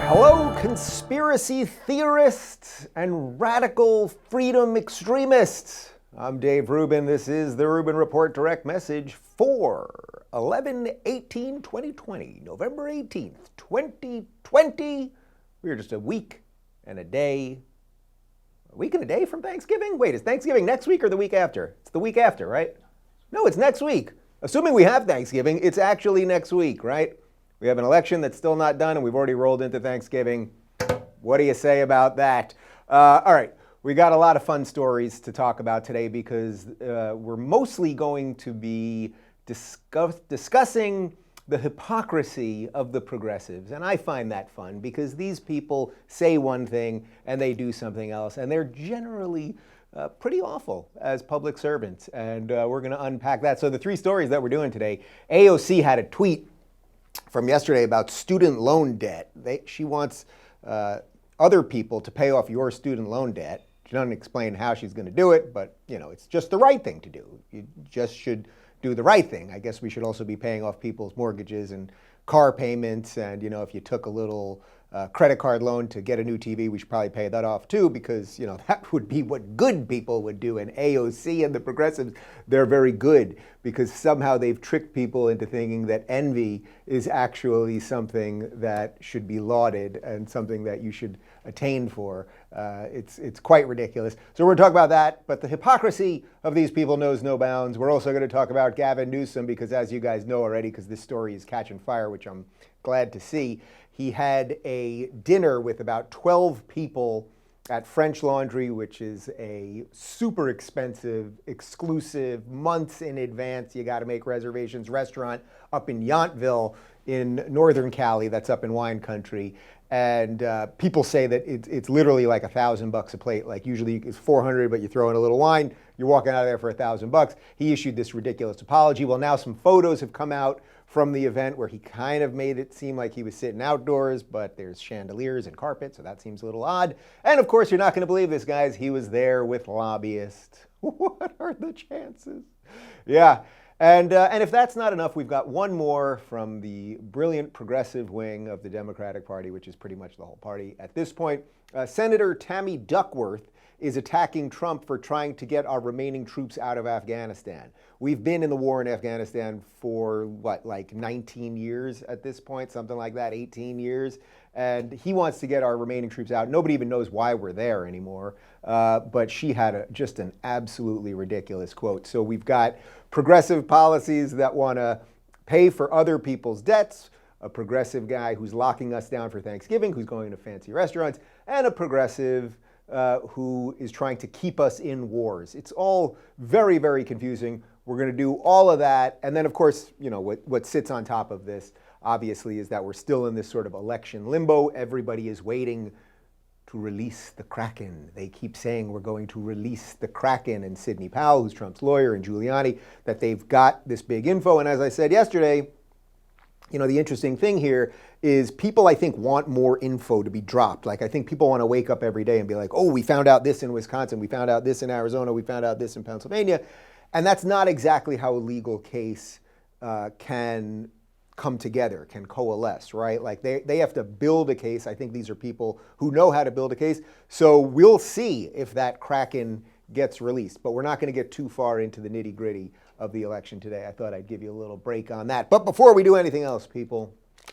Hello, conspiracy theorists and radical freedom extremists. I'm Dave Rubin. This is the Rubin Report Direct Message for 11/18/2020, November 18th, 2020. We're just a week and a day from Thanksgiving? Wait, is Thanksgiving next week or the week after? It's the week after, right? No, it's next week. Assuming we have Thanksgiving, it's actually next week, right? We have an election that's still not done, and we've already rolled into Thanksgiving. What do you say about that? All right, we got a lot of fun stories to talk about today because we're mostly going to be discussing the hypocrisy of the progressives. And I find that fun because these people say one thing and they do something else, and they're generally pretty awful as public servants. And we're going to unpack that. So the three stories that we're doing today, AOC had a tweet from yesterday about student loan debt. She wants other people to pay off your student loan debt. She doesn't explain how she's going to do it, but it's just the right thing to do. You just should do the right thing. I guess we should also be paying off people's mortgages and car payments. And if you took a little credit card loan to get a new TV, we should probably pay that off too, because that would be what good people would do. And AOC and the progressives, they're very good because somehow they've tricked people into thinking that envy is actually something that should be lauded and something that you should attain for. It's quite ridiculous. So we're going to talk about that, but the hypocrisy of these people knows no bounds. We're also going to talk about Gavin Newsom because, as you guys know already, because this story is catching fire, which I'm glad to see, he had a dinner with about 12 people at French Laundry, which is a super expensive, exclusive, months in advance, you got to make reservations, restaurant up in Yountville in Northern Cali, that's up in wine country. And people say that it's literally like $1,000 a plate. Like usually it's 400, but you throw in a little wine, you're walking out of there for $1,000. He issued this ridiculous apology. Well, now some photos have come out from the event where he kind of made it seem like he was sitting outdoors, but there's chandeliers and carpet, so that seems a little odd. And of course, you're not going to believe this, guys. He was there with lobbyists. What are the chances? Yeah. And if that's not enough, we've got one more from the brilliant progressive wing of the Democratic Party, which is pretty much the whole party at this point. Senator Tammy Duckworth is attacking Trump for trying to get our remaining troops out of Afghanistan. We've been in the war in Afghanistan for, like 19 years at this point, something like that, 18 years. And he wants to get our remaining troops out. Nobody even knows why we're there anymore. But she had just an absolutely ridiculous quote. So we've got progressive policies that want to pay for other people's debts, a progressive guy who's locking us down for Thanksgiving, who's going to fancy restaurants, and a progressive who is trying to keep us in wars. It's all very, very confusing. We're going to do all of that. And then, of course, what sits on top of this, obviously, is that we're still in this sort of election limbo. Everybody is waiting to release the Kraken. They keep saying we're going to release the Kraken. And Sidney Powell, who's Trump's lawyer, and Giuliani, that they've got this big info. And as I said yesterday, the interesting thing here is people, I think, want more info to be dropped. Like, I think people want to wake up every day and be like, oh, we found out this in Wisconsin, we found out this in Arizona, we found out this in Pennsylvania. And that's not exactly how a legal case can come together, can coalesce, right? Like they have to build a case. I think these are people who know how to build a case. So we'll see if that Kraken gets released, but we're not going to get too far into the nitty gritty of the election today. I thought I'd give you a little break on that. But before we do anything else, people,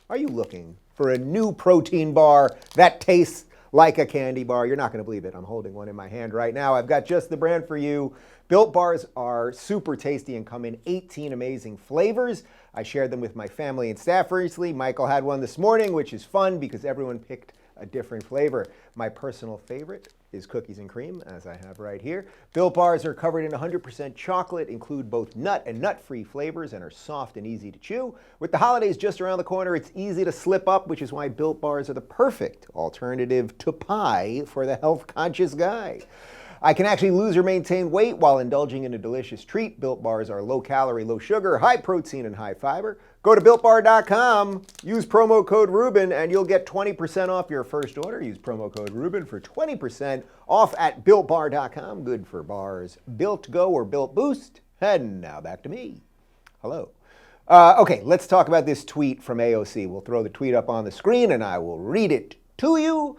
are you looking for a new protein bar that tastes like a candy bar? You're not going to believe it. I'm holding one in my hand right now. I've got just the brand for you. Built Bars are super tasty and come in 18 amazing flavors. I shared them with my family and staff recently. Michael had one this morning, which is fun because everyone picked a different flavor. My personal favorite is cookies and cream, as I have right here. Built Bars are covered in 100% chocolate, include both nut and nut-free flavors, and are soft and easy to chew. With the holidays just around the corner, it's easy to slip up, which is why Built Bars are the perfect alternative to pie for the health-conscious guy. I can actually lose or maintain weight while indulging in a delicious treat. Built Bars are low calorie, low sugar, high protein, and high fiber. Go to BuiltBar.com, use promo code Rubin, and you'll get 20% off your first order. Use promo code Rubin for 20% off at BuiltBar.com. Good for bars. Built Go or Built Boost. And now back to me. Hello. Okay, let's talk about this tweet from AOC. We'll throw the tweet up on the screen and I will read it to you.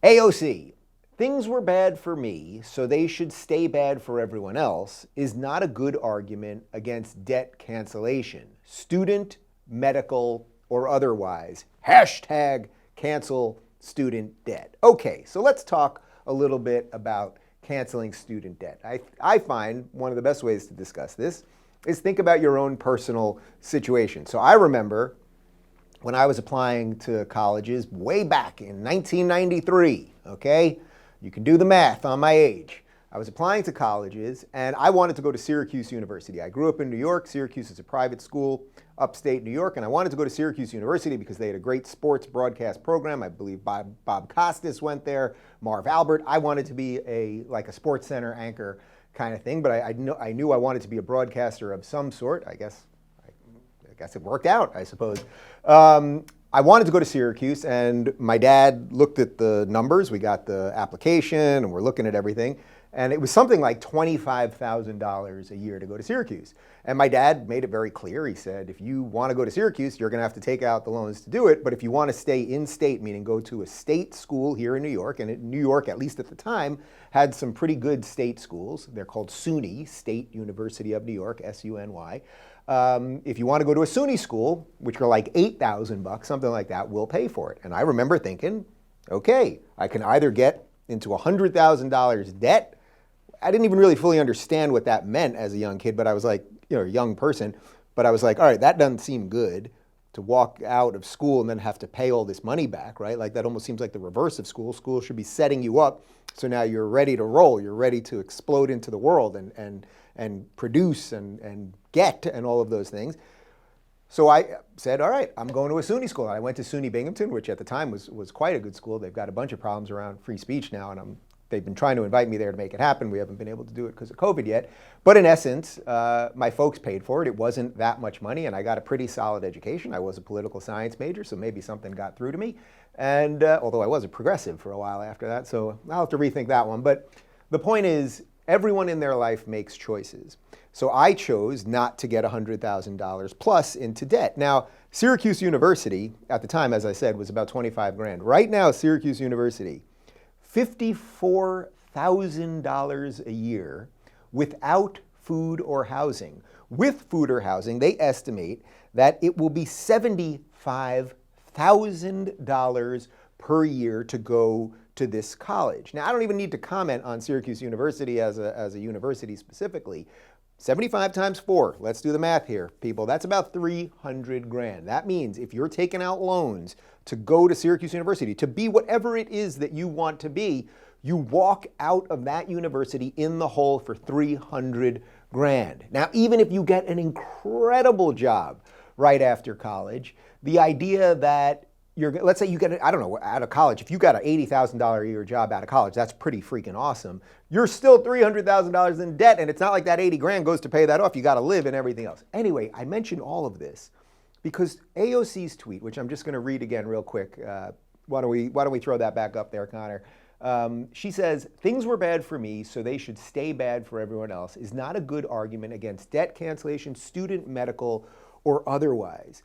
AOC, things were bad for me, so they should stay bad for everyone else, is not a good argument against debt cancellation, student, medical, or otherwise. Hashtag cancel student debt. Okay, so let's talk a little bit about canceling student debt. I find one of the best ways to discuss this is think about your own personal situation. So I remember when I was applying to colleges way back in 1993, okay? You can do the math on my age. I was applying to colleges and I wanted to go to Syracuse University. I grew up in New York. Syracuse is a private school, upstate New York, and I wanted to go to Syracuse University because they had a great sports broadcast program. I believe Bob Costas went there, Marv Albert. I wanted to be like a sports center anchor kind of thing, but I knew I wanted to be a broadcaster of some sort. I guess it worked out, I suppose. I wanted to go to Syracuse, and my dad looked at the numbers. We got the application, and we're looking at everything. And it was something like $25,000 a year to go to Syracuse. And my dad made it very clear. He said, if you want to go to Syracuse, you're going to have to take out the loans to do it. But if you want to stay in state, meaning go to a state school here in New York, and New York, at least at the time, had some pretty good state schools. They're called SUNY, State University of New York, SUNY. If you want to go to a SUNY school, which are like $8,000, something like that, we'll pay for it. And I remember thinking, okay, I can either get into $100,000 debt. I didn't even really fully understand what that meant as a young kid, but I was like, a young person, but I was like, all right, that doesn't seem good to walk out of school and then have to pay all this money back, right? Like that almost seems like the reverse of school. School should be setting you up so now you're ready to roll, you're ready to explode into the world and produce and get and all of those things. So I said, all right, I'm going to a SUNY school. I went to SUNY Binghamton, which at the time was quite a good school. They've got a bunch of problems around free speech now, and they've been trying to invite me there to make it happen. We haven't been able to do it because of COVID yet. But in essence, my folks paid for it. It wasn't that much money, and I got a pretty solid education. I was a political science major, so maybe something got through to me. And although I was a progressive for a while after that, so I'll have to rethink that one. But the point is, everyone in their life makes choices. So I chose not to get $100,000 plus into debt. Now, Syracuse University, at the time, as I said, was about 25 grand. Right now, Syracuse University, $54,000 a year without food or housing. With food or housing, they estimate that it will be $75,000 per year to go to this college. Now, I don't even need to comment on Syracuse University as a university specifically. 75 times 4, let's do the math here, people. That's about 300 grand. That means if you're taking out loans to go to Syracuse University, to be whatever it is that you want to be, you walk out of that university in the hole for 300 grand. Now, even if you get an incredible job right after college, the idea that let's say you get, I don't know, out of college, if you got an $80,000 a year job out of college, that's pretty freaking awesome. You're still $300,000 in debt, and it's not like that 80 grand goes to pay that off. You got to live and everything else. Anyway, I mentioned all of this because AOC's tweet, which I'm just going to read again real quick. Why don't we throw that back up there, Connor? She says, things were bad for me, so they should stay bad for everyone else, is not a good argument against debt cancellation, student, medical, or otherwise.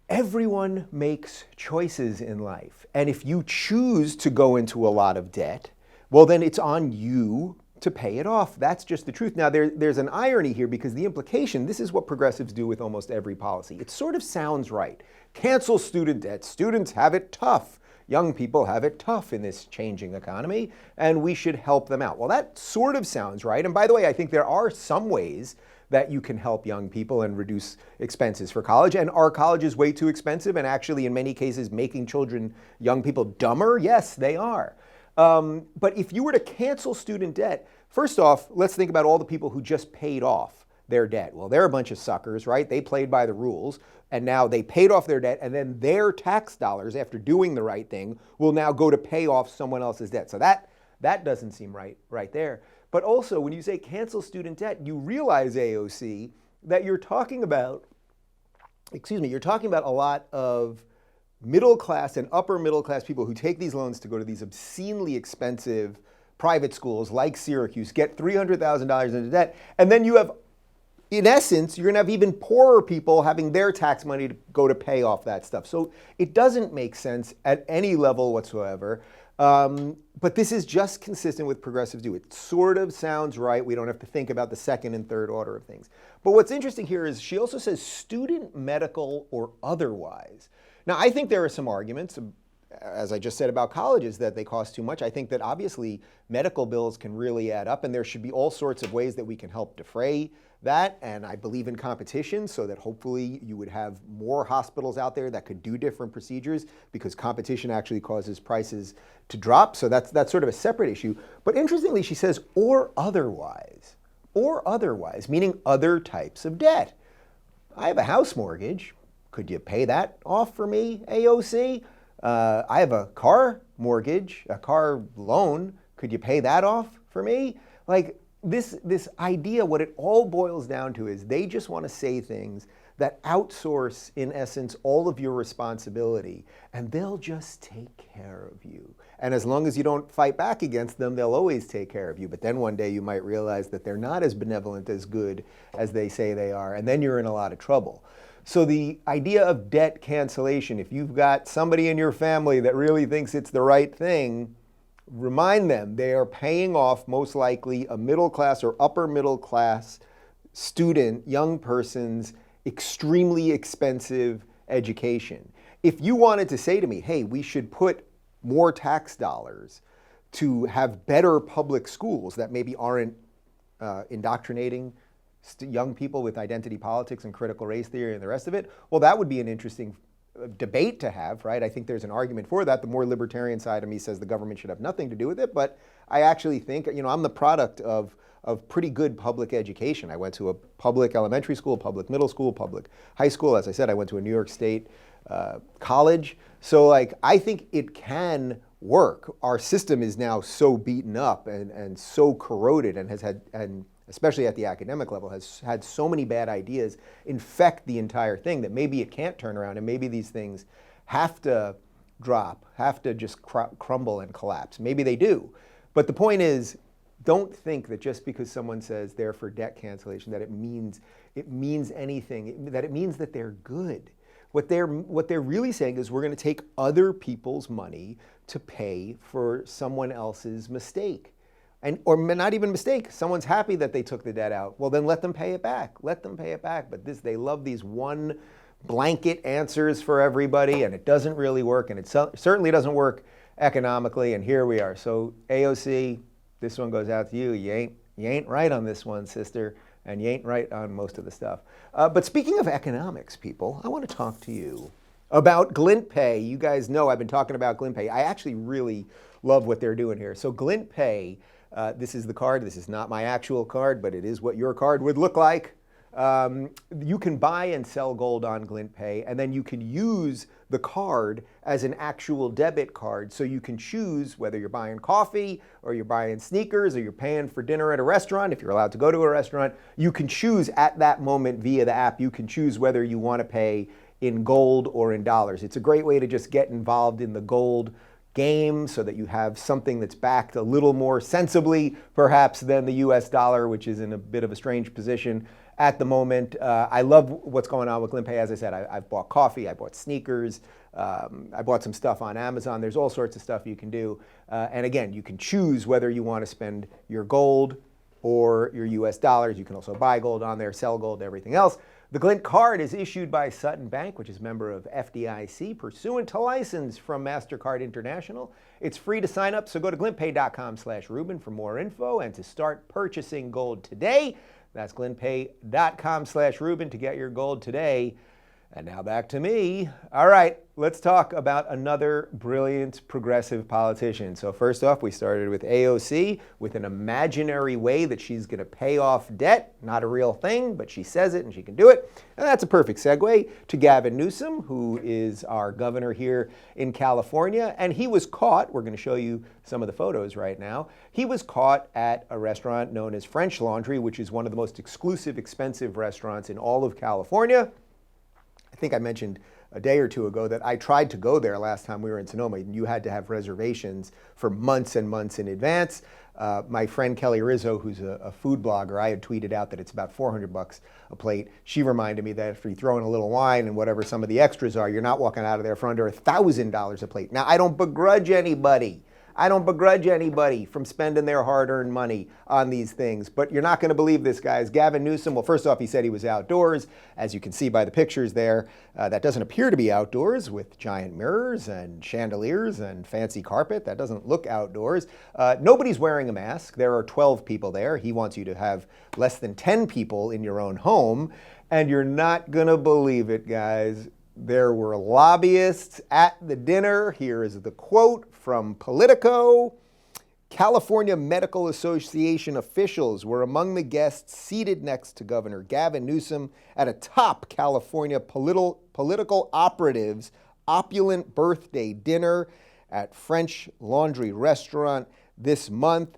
Everyone makes choices in life. And if you choose to go into a lot of debt, well, then it's on you to pay it off. That's just the truth. Now, there's an irony here because the implication, this is what progressives do with almost every policy. It sort of sounds right. Cancel student debt. Students have it tough. Young people have it tough in this changing economy, and we should help them out. Well, that sort of sounds right. And by the way, I think there are some ways that you can help young people and reduce expenses for college. And are colleges way too expensive and actually in many cases making young people dumber? Yes, they are. But if you were to cancel student debt, first off, let's think about all the people who just paid off their debt. Well, they're a bunch of suckers, right? They played by the rules and now they paid off their debt and then their tax dollars after doing the right thing will now go to pay off someone else's debt. So that doesn't seem right there. But also, when you say cancel student debt, you realize, AOC, that you're talking about a lot of middle class and upper middle class people who take these loans to go to these obscenely expensive private schools like Syracuse get $300,000 into debt, and then you have, in essence, you're going to have even poorer people having their tax money to go to pay off that stuff. So it doesn't make sense at any level whatsoever. But this is just consistent with progressives do. It sort of sounds right. We don't have to think about the second and third order of things. But what's interesting here is she also says student, medical, or otherwise. Now, I think there are some arguments, as I just said about colleges, that they cost too much. I think that obviously medical bills can really add up, and there should be all sorts of ways that we can help defray that. And I believe in competition, so that hopefully you would have more hospitals out there that could do different procedures, because competition actually causes prices to drop. So that's sort of a separate issue. But interestingly, she says, or otherwise, meaning other types of debt. I have a house mortgage. Could you pay that off for me, AOC? I have a car mortgage, a car loan. Could you pay that off for me? Like this idea, what it all boils down to is they just want to say things that outsource, in essence, all of your responsibility, and they'll just take care of you. And as long as you don't fight back against them, they'll always take care of you. But then one day you might realize that they're not as benevolent, as good as they say they are, and then you're in a lot of trouble. So the idea of debt cancellation, if you've got somebody in your family that really thinks it's the right thing, remind them they are paying off most likely a middle class or upper middle class student, young person's extremely expensive education. If you wanted to say to me, hey, we should put more tax dollars to have better public schools that maybe aren't indoctrinating young people with identity politics and critical race theory and the rest of it, well, that would be an interesting debate to have, right? I think there's an argument for that. The more libertarian side of me says the government should have nothing to do with it, but I actually think, I'm the product of pretty good public education. I went to a public elementary school, public middle school, public high school. As I said, I went to a New York State college. So I think it can work. Our system is now so beaten up and so corroded and has had, and especially at the academic level, has had so many bad ideas infect the entire thing that maybe it can't turn around, and maybe these things have to drop, have to just crumble and collapse. Maybe they do. But the point is, don't think that just because someone says they're for debt cancellation that it means anything, that it means that they're good. What they're really saying is we're going to take other people's money to pay for someone else's mistake. Or not even mistake, someone's happy that they took the debt out. Well, then let them pay it back. Let them pay it back. But they love these one blanket answers for everybody, and it doesn't really work, and it certainly doesn't work economically, and here we are. So AOC, this one goes out to you. You ain't right on this one, sister, and you ain't right on most of the stuff. But speaking of economics, people, I want to talk to you about Glint Pay. You guys know I've been talking about Glint Pay. I actually really love what they're doing here. So Glint Pay, this is the card. This is not my actual card, but it is what your card would look like. You can buy and sell gold on Glint Pay, and then you can use the card as an actual debit card. So you can choose whether you're buying coffee or you're buying sneakers or you're paying for dinner at a restaurant. If you're allowed to go to a restaurant, you can choose at that moment via the app. You can choose whether you want to pay in gold or in dollars. It's a great way to just get involved in the gold game so that you have something that's backed a little more sensibly, perhaps, than the US dollar, which is in a bit of a strange position at the moment. I love what's going on with Glint Pay. As I said, I've bought coffee, I bought sneakers, I bought some stuff on Amazon. There's all sorts of stuff you can do. And again, you can choose whether you want to spend your gold or your US dollars. You can also buy gold on there, sell gold, everything else. The Glint card is issued by Sutton Bank, which is a member of FDIC, pursuant to license from MasterCard International. It's free to sign up, so go to glintpay.com/Rubin for more info and to start purchasing gold today. That's glintpay.com/Rubin to get your gold today. And now back to me. All right, let's talk about another brilliant progressive politician. So first off, we started with AOC with an imaginary way that she's going to pay off debt. Not a real thing, but she says it and she can do it. And that's a perfect segue to Gavin Newsom, who is our governor here in California. And he was caught, we're going to show you some of the photos right now. He was caught at a restaurant known as French Laundry, which is one of the most exclusive, expensive restaurants in all of California. I think I mentioned a day or two ago that I tried to go there last time we were in Sonoma, and you had to have reservations for months and months in advance. My friend Kelly Rizzo, who's a food blogger, I had tweeted out that it's about $400 a plate. She reminded me that if you throw in a little wine and whatever some of the extras are, you're not walking out of there for under $1,000 a plate. Now, I don't begrudge anybody. I don't begrudge anybody from spending their hard-earned money on these things, but you're not going to believe this, guys. Gavin Newsom, well, first off, he said he was outdoors. As you can see by the pictures there, that doesn't appear to be outdoors with giant mirrors and chandeliers and fancy carpet. That doesn't look outdoors. Nobody's wearing a mask. There are 12 people there. He wants you to have less than 10 people in your own home, and you're not going to believe it, guys. There were lobbyists at the dinner. Here is the quote from Politico. California Medical Association officials were among the guests seated next to Governor Gavin Newsom at a top California political operative's opulent birthday dinner at French Laundry Restaurant this month.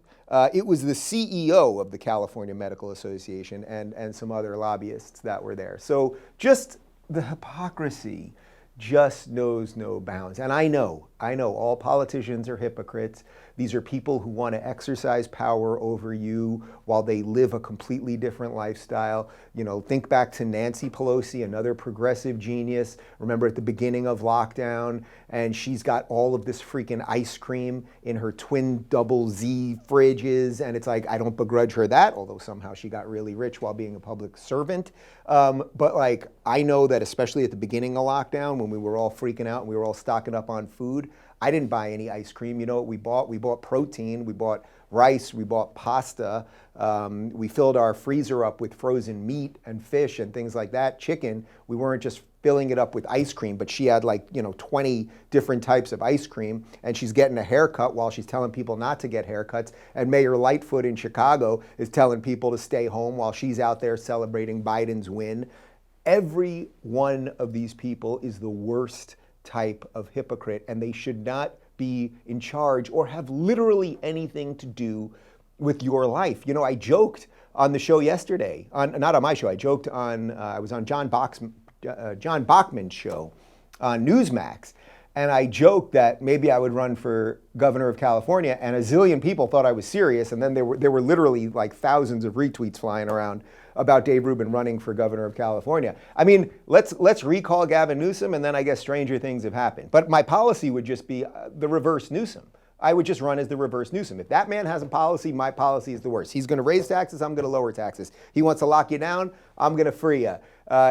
It was the CEO of the California Medical Association and some other lobbyists that were there. So just the hypocrisy just knows no bounds. And I know all politicians are hypocrites. These are people who want to exercise power over you while they live a completely different lifestyle. You know, think back to Nancy Pelosi, another progressive genius. Remember at the beginning of lockdown, and she's got all of this freaking ice cream in her twin double Z fridges. And it's like, I don't begrudge her that, although somehow she got really rich while being a public servant. But like, I know that especially at the beginning of lockdown, when we were all freaking out and we were all stocking up on food, I didn't buy any ice cream. You know what we bought? We bought protein, we bought rice, we bought pasta. We filled our freezer up with frozen meat and fish and things like that, chicken. We weren't just filling it up with ice cream, but she had 20 different types of ice cream, and she's getting a haircut while she's telling people not to get haircuts. And Mayor Lightfoot in Chicago is telling people to stay home while she's out there celebrating Biden's win. Every one of these people is the worst type of hypocrite, and they should not be in charge or have literally anything to do with your life. You know, I joked on the show yesterday, not on my show, I joked on, I was on John Bachman's show on Newsmax, and I joked that maybe I would run for governor of California, and a zillion people thought I was serious, and then there were literally like thousands of retweets flying around about Dave Rubin running for governor of California. I mean, let's recall Gavin Newsom, and then I guess stranger things have happened. But my policy would just be the reverse Newsom. I would just run as the reverse Newsom. If that man has a policy, my policy is the worst. He's going to raise taxes, I'm going to lower taxes. He wants to lock you down, I'm going to free you.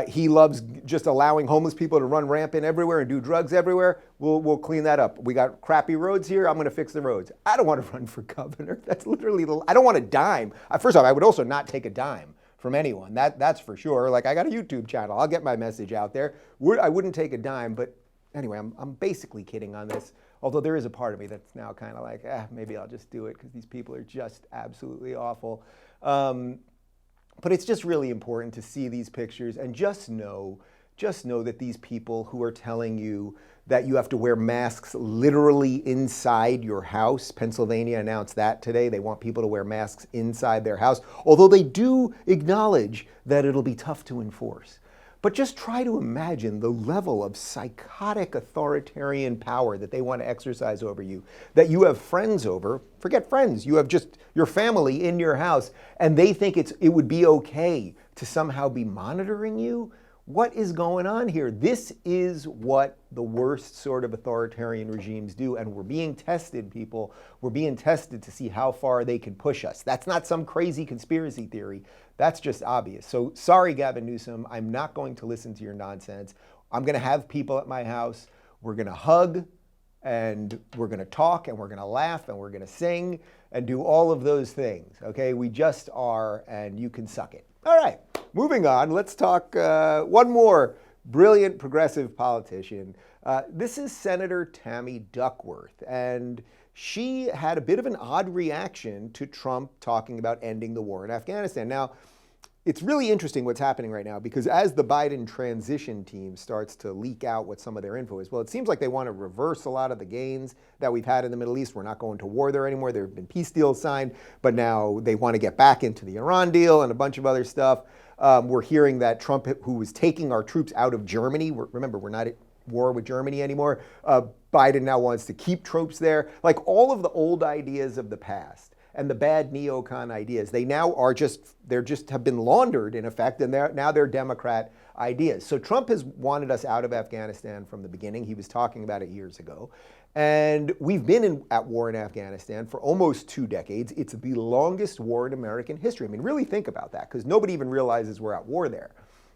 He loves just allowing homeless people to run rampant everywhere and do drugs everywhere. We'll clean that up. We got crappy roads here, I'm going to fix the roads. I don't want to run for governor. That's literally, I don't want a dime. First off, I would also not take a dime from anyone. That's for sure. Like, I got a YouTube channel. I'll get my message out there. I wouldn't take a dime, but anyway, I'm basically kidding on this. Although there is a part of me that's now kind of like, maybe I'll just do it because these people are just absolutely awful. But it's just really important to see these pictures and just know that these people who are telling you that you have to wear masks literally inside your house. Pennsylvania announced that today. They want people to wear masks inside their house, although they do acknowledge that it'll be tough to enforce. But just try to imagine the level of psychotic authoritarian power that they want to exercise over you, that you have friends over. Forget friends, you have just your family in your house, and they think it would be okay to somehow be monitoring you. What is going on here? This is what the worst sort of authoritarian regimes do, and we're being tested, people. We're being tested to see how far they can push us. That's not some crazy conspiracy theory. That's just obvious. So sorry, Gavin Newsom, I'm not going to listen to your nonsense. I'm going to have people at my house. We're going to hug, and we're going to talk, and we're going to laugh, and we're going to sing, and do all of those things, okay? We just are, and you can suck it. All right, moving on, let's talk one more brilliant progressive politician. This is Senator Tammy Duckworth, and she had a bit of an odd reaction to Trump talking about ending the war in Afghanistan. Now, it's really interesting what's happening right now, because as the Biden transition team starts to leak out what some of their info is, well, it seems like they want to reverse a lot of the gains that we've had in the Middle East. We're not going to war there anymore. There have been peace deals signed, but now they want to get back into the Iran deal and a bunch of other stuff. We're hearing that Trump, who was taking our troops out of Germany, remember, we're not war with Germany anymore. Biden now wants to keep troops there. Like all of the old ideas of the past and the bad neocon ideas, they now are they're just have been laundered in effect, and now they're Democrat ideas. So Trump has wanted us out of Afghanistan from the beginning. He was talking about it years ago. And we've been at war in Afghanistan for almost 2 decades. It's the longest war in American history. I mean, really think about that, because nobody even realizes we're at war there.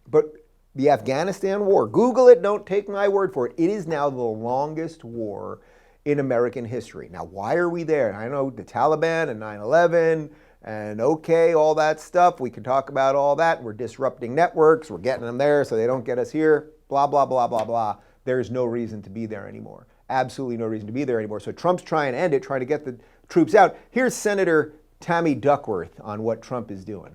But the Afghanistan War, Google it, don't take my word for it. It is now the longest war in American history. Now, why are we there? I know the Taliban and 9/11 and okay, all that stuff. We can talk about all that. We're disrupting networks. We're getting them there so they don't get us here. Blah, blah, blah, blah, blah. There's no reason to be there anymore. Absolutely no reason to be there anymore. So Trump's trying to end it, trying to get the troops out. Here's Senator Tammy Duckworth on what Trump is doing.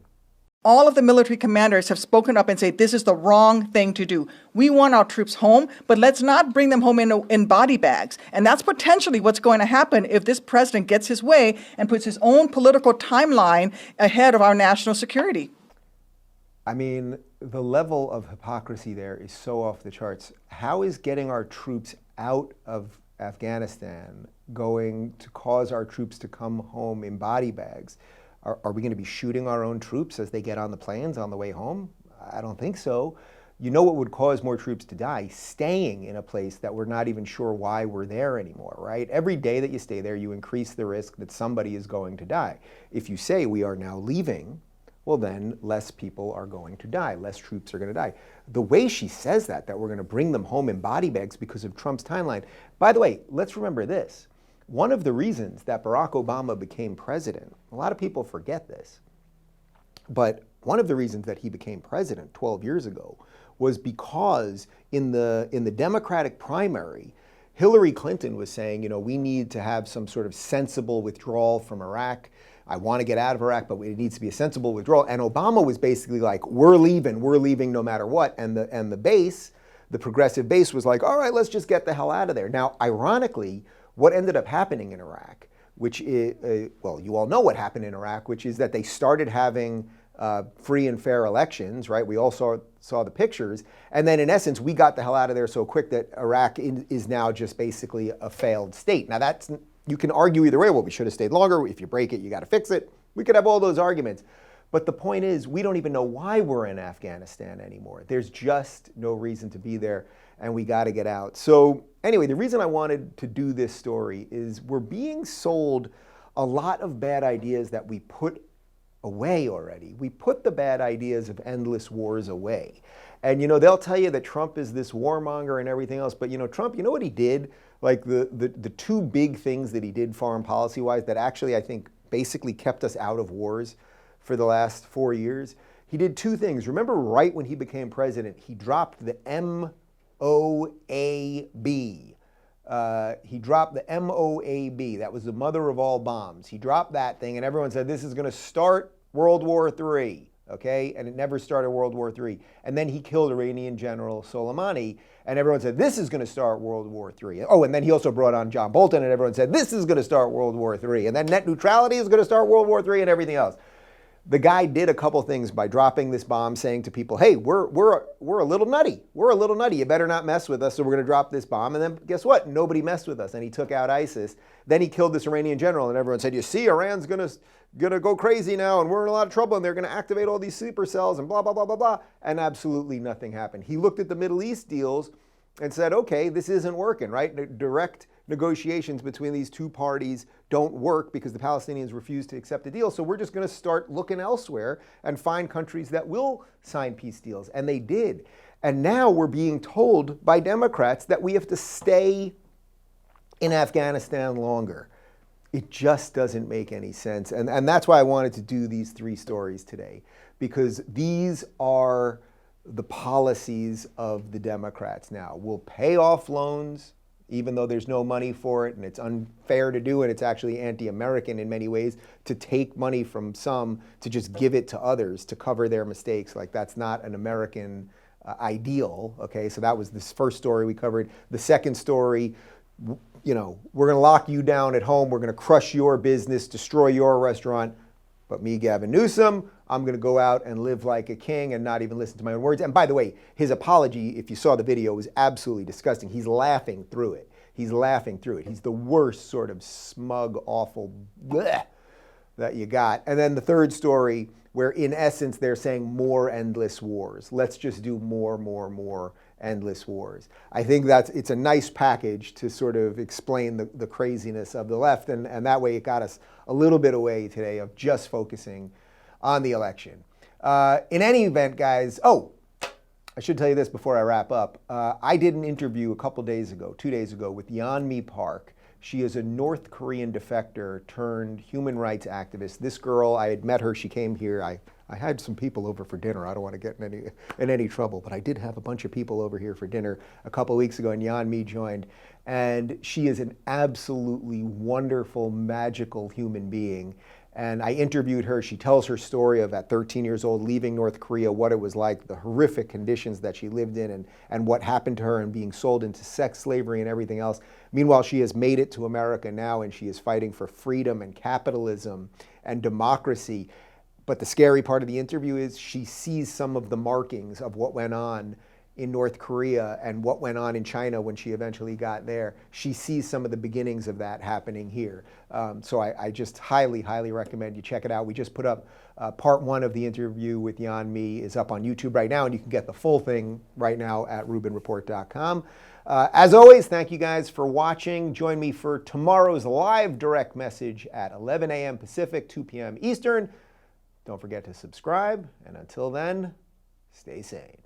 All of the military commanders have spoken up and said this is the wrong thing to do. We want our troops home, but let's not bring them home in body bags. And that's potentially what's going to happen if this president gets his way and puts his own political timeline ahead of our national security. I mean, the level of hypocrisy there is so off the charts. How is getting our troops out of Afghanistan going to cause our troops to come home in body bags? Are we going to be shooting our own troops as they get on the planes on the way home? I don't think so. You know what would cause more troops to die? Staying in a place that we're not even sure why we're there anymore, right? Every day that you stay there, you increase the risk that somebody is going to die. If you say we are now leaving, well then less people are going to die, less troops are going to die. The way she says that we're going to bring them home in body bags because of Trump's timeline. By the way, let's remember this. One of the reasons that Barack Obama became president, a lot of people forget this, but one of the reasons that he became president 12 years ago was because in the Democratic primary, Hillary Clinton was saying, you know, we need to have some sort of sensible withdrawal from Iraq. I want to get out of Iraq, but it needs to be a sensible withdrawal. And Obama was basically like, we're leaving no matter what. And the base, the progressive base was like, all right, let's just get the hell out of there. Now, ironically, what ended up happening in Iraq, which is, well, you all know what happened in Iraq, which is that they started having free and fair elections, right? We all saw the pictures. And then in essence, we got the hell out of there so quick that Iraq is now just basically a failed state. Now you can argue either way. Well, we should have stayed longer. If you break it, you got to fix it. We could have all those arguments. But the point is, we don't even know why we're in Afghanistan anymore. There's just no reason to be there, and we got to get out. So anyway, the reason I wanted to do this story is we're being sold a lot of bad ideas that we put away already. We put the bad ideas of endless wars away. And, you know, they'll tell you that Trump is this warmonger and everything else. But, you know, Trump, you know what he did? Like the two big things that he did foreign policy-wise that actually, I think, basically kept us out of wars for the last 4 years. He did two things. Remember, right when he became president, he dropped the MOAB. He dropped the MOAB. That was the mother of all bombs. He dropped that thing, and everyone said, this is going to start World War III, okay? And it never started World War III. And then he killed Iranian General Soleimani, and everyone said, this is going to start World War III. Oh, and then he also brought on John Bolton, and everyone said, this is going to start World War III. And then net neutrality is going to start World War III and everything else. The guy did a couple things by dropping this bomb, saying to people, hey, we're a little nutty. We're a little nutty. You better not mess with us, so we're going to drop this bomb. And then guess what? Nobody messed with us, and he took out ISIS. Then he killed this Iranian general, and everyone said, you see, Iran's going to go crazy now, and we're in a lot of trouble, and they're going to activate all these supercells, and blah, blah, blah, blah, blah. And absolutely nothing happened. He looked at the Middle East deals and said, okay, this isn't working, right? Direct negotiations between these two parties don't work because the Palestinians refuse to accept a deal. So we're just going to start looking elsewhere and find countries that will sign peace deals. And they did. And now we're being told by Democrats that we have to stay in Afghanistan longer. It just doesn't make any sense. And that's why I wanted to do these three stories today, because these are the policies of the Democrats now. We'll pay off loans, even though there's no money for it, and it's unfair to do it. It's actually anti-American in many ways to take money from some to just give it to others to cover their mistakes. Like, that's not an American ideal, okay? So that was this first story we covered. The second story, you know, we're gonna lock you down at home, we're gonna crush your business, destroy your restaurant, but me, Gavin Newsom, I'm going to go out and live like a king and not even listen to my own words. And by the way, his apology, if you saw the video, was absolutely disgusting. He's laughing through it. He's laughing through it. He's the worst sort of smug, awful bleh that you got. And then the third story, where in essence they're saying more endless wars. Let's just do more endless wars. I think it's a nice package to sort of explain the craziness of the left, and that way it got us a little bit away today of just focusing on the election. In any event, guys, I should tell you this before I wrap up. I did an interview a couple days ago, 2 days ago, with Yeonmi Park. She is a North Korean defector turned human rights activist. This girl, I had met her, she came here. I had some people over for dinner. I don't want to get in any trouble, but I did have a bunch of people over here for dinner a couple weeks ago, and Yeonmi joined. And she is an absolutely wonderful, magical human being. And I interviewed her. She tells her story of at 13 years old leaving North Korea, what it was like, the horrific conditions that she lived in, and what happened to her, and being sold into sex slavery and everything else. Meanwhile, she has made it to America now, and she is fighting for freedom and capitalism and democracy. But the scary part of the interview is she sees some of the markings of what went on in North Korea and what went on in China when she eventually got there. She sees some of the beginnings of that happening here. So I just highly recommend you check it out. We just put up part 1 of the interview with Yeonmi is up on YouTube right now, and you can get the full thing right now at rubinreport.com. As always, thank you guys for watching. Join me for tomorrow's live direct message at 11 a.m. Pacific, 2 p.m. Eastern. Don't forget to subscribe, and until then, stay sane.